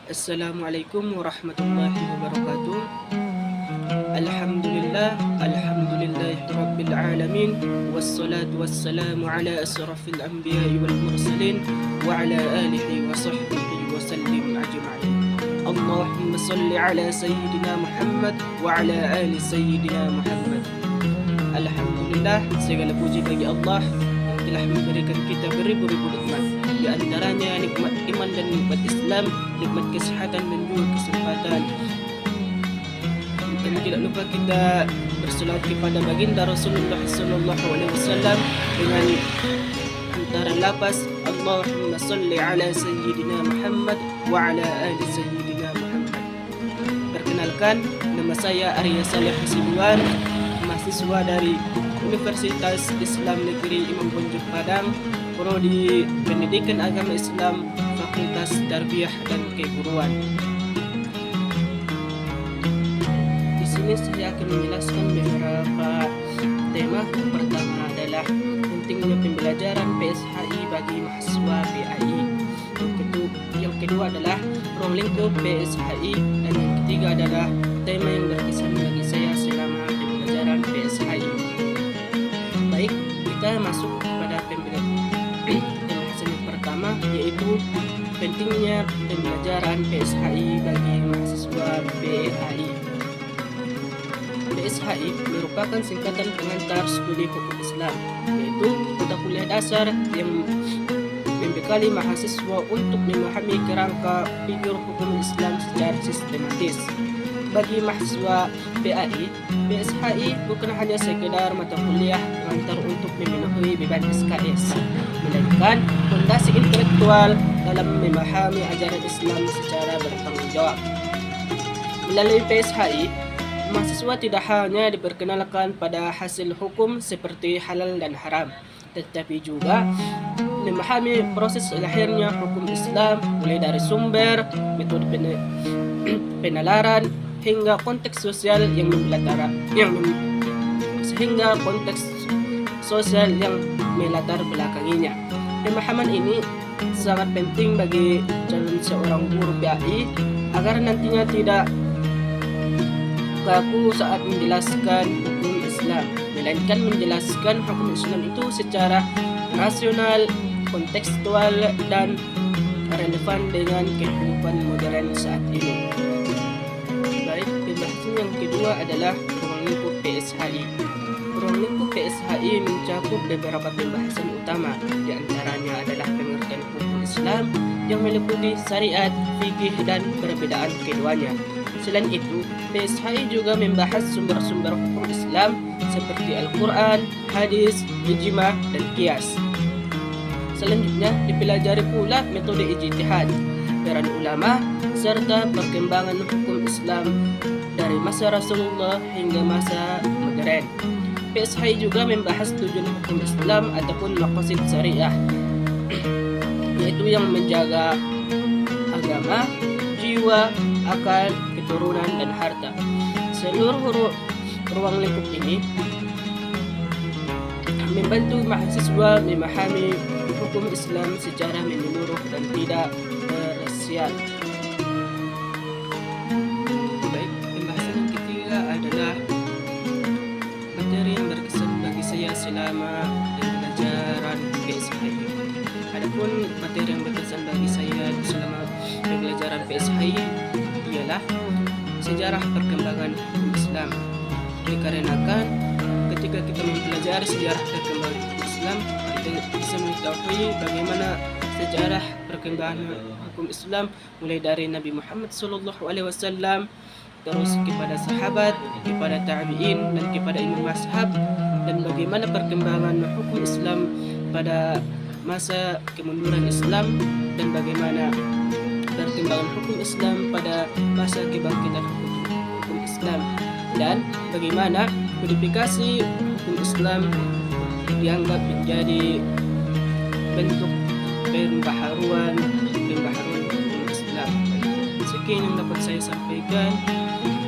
Assalamualaikum warahmatullahi wabarakatuh. Alhamdulillahi rabbil alamin. Wassalatu wassalamu ala asrafil anbiya'i wal mursalin wa ala alihi wa sahbihi wa sallim ajma'in. Allahumma salli ala sayyidina Muhammad wa ala ali sayyidina Muhammad. Alhamdulillah, segala puji bagi Allah yang telah memberikan kita beribu-ribu nikmat. Di antaranya nikmat iman dan nikmat Islam, nikmat kesehatan dan juga kesempatan. Dan tidak lupa kita berselawat kepada baginda Rasulullah SAW dengan antara lapas Allahumma salli ala sayyidina Muhammad wa ala ali sayyidina Muhammad. Perkenalkan, nama saya Arya Saleh Hasibuan, mahasiswa dari Universitas Islam Negeri Imam Bonjol Padang, Prodi Pendidikan Agama Islam, Fakultas Tarbiyah dan Keguruan. Di sini saya akan menjelaskan beberapa tema. Yang pertama adalah pentingnya pembelajaran PSHI bagi mahasiswa PAI. Yang kedua adalah ruang lingkup PSHI, dan yang ketiga adalah tema yang berkesan bagi saya selama pembelajaran PSHI. Baik, kita masuk pada pembahasan yang pertama, yaitu pentingnya pembelajaran PSHI bagi mahasiswa PAI. PSHI merupakan singkatan pengantar studi hukum Islam, yaitu mata kuliah dasar yang membekali mahasiswa untuk memahami kerangka figur hukum Islam secara sistematis. Bagi mahasiswa PAI, PSHI bukan hanya sekedar mata kuliah pengantar untuk memenuhi beban SKS, melainkan fondasi intelektual dalam memahami ajaran Islam secara bertanggung jawab. Melalui PSHI, mahasiswa tidak hanya diperkenalkan pada hasil hukum seperti halal dan haram, tetapi juga memahami proses lahirnya hukum Islam, mulai dari sumber, metode penalaran, hingga konteks sosial yang melatar belakanginya. Pemahaman ini sangat penting bagi calon seorang guru PAI agar nantinya tidak kaku saat menjelaskan hukum Islam, melainkan menjelaskan hukum Islam itu secara rasional, kontekstual, dan relevan dengan kehidupan modern saat ini. Baik, pembahasan yang kedua adalah ruang lingkup PSHI. Ruang lingkup PSHI mencakup beberapa pembahasan utama, di antaranya adalah pengertian hukum Islam yang meliputi syariat, fikih, dan perbedaan keduanya. Selain itu, PSHI juga membahas sumber-sumber hukum Islam seperti Al-Quran, hadis, ijma, dan qiyas. Selanjutnya dipelajari pula metode ijtihad, peran ulama, serta perkembangan hukum Islam dari masa Rasulullah hingga masa modern. PSHI juga membahas tujuan hukum Islam ataupun maqasid syariah, yaitu yang menjaga agama, jiwa, akal, keturunan, dan harta. Seluruh ruang lingkup ini membantu mahasiswa memahami hukum Islam secara menyeluruh dan tidak parsial. Baik, pembahasan yang ketiga adalah materi yang berkesan bagi saya selama pembelajaran PSHI. Adapun materi yang berkesan bagi saya selama pembelajaran PSHI ialah sejarah perkembangan hukum Islam. Dikarenakan ketika kita mempelajari sejarah perkembangan Islam, kita bisa mengetahui bagaimana sejarah perkembangan hukum Islam mulai dari Nabi Muhammad SAW, terus kepada sahabat, kepada tabi'in, dan kepada imam mazhab, dan bagaimana perkembangan hukum Islam pada masa kemunduran Islam, dan bagaimana perkembangan hukum Islam pada masa kebangkitan hukum Islam, dan bagaimana kodifikasi hukum Islam dianggap menjadi bentuk pembaharuan hukum Islam. Sekian yang dapat saya sampaikan.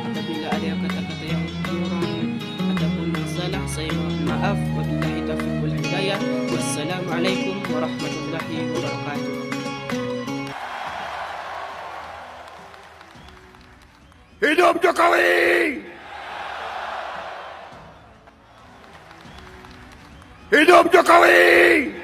Apabila ada kata-kata yang kurang ataupun yang salah, saya mohon maaf. Wabillahi taufiq wal hidayah. Wassalamualaikum warahmatullahi wabarakatuh. Hidup Jokowi! Hidup Jokowi!